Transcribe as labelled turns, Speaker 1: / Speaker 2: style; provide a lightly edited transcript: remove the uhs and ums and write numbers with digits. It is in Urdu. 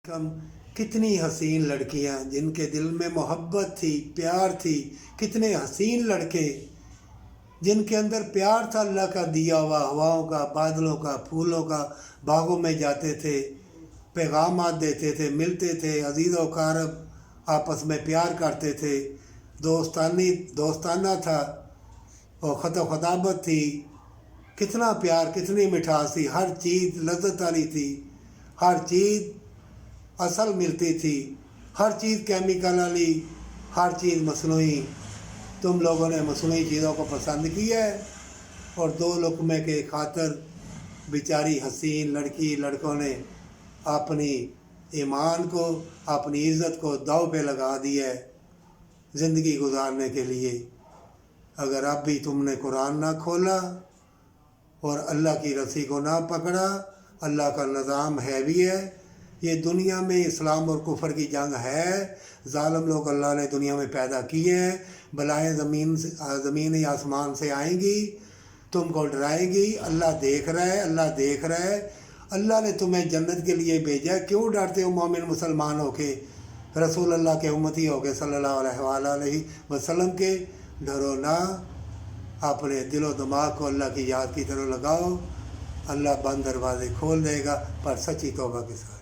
Speaker 1: کم کتنی حسین لڑکیاں جن کے دل میں محبت تھی، پیار تھی، کتنے حسین لڑکے جن کے اندر پیار تھا اللہ کا دیا ہوا، ہواؤں کا، بادلوں کا، پھولوں کا، باغوں میں جاتے تھے، پیغامات دیتے تھے، ملتے تھے، عزیز و اقارب آپس میں پیار کرتے تھے، دوستانہ تھا اور خط و خطابت تھی، کتنا پیار، کتنی مٹھاس تھی، ہر چیز لذت والی تھی، ہر چیز اصل ملتی تھی، ہر چیز کیمیکل والی، ہر چیز مصنوعی۔ تم لوگوں نے مصنوعی چیزوں کو پسند کیا ہے اور دو لقمے کے خاطر بیچاری حسین لڑکوں نے اپنی ایمان کو، اپنی عزت کو داؤ پہ لگا دیا ہے زندگی گزارنے کے لیے۔ اگر اب بھی تم نے قرآن نہ کھولا اور اللہ کی رسی کو نہ پکڑا، اللہ کا نظام ہے بھی ہے، یہ دنیا میں اسلام اور کفر کی جنگ ہے، ظالم لوگ اللہ نے دنیا میں پیدا کیے ہیں، بلائیں زمین آسمان سے آئیں گی، تم کو ڈرائے گی، اللہ دیکھ رہا ہے، اللہ دیکھ رہا ہے، اللہ نے تمہیں جنت کے لیے بھیجا ہے، کیوں ڈرتے ہو مومن مسلمان ہو کے، رسول اللہ کے امتی ہو کے صلی اللہ علیہ وسلم کے؟ ڈرو نہ، اپنے دل و دماغ کو اللہ کی یاد کی طرف لگاؤ، اللہ بند دروازے کھول دے گا، پر سچی توبہ کے ساتھ۔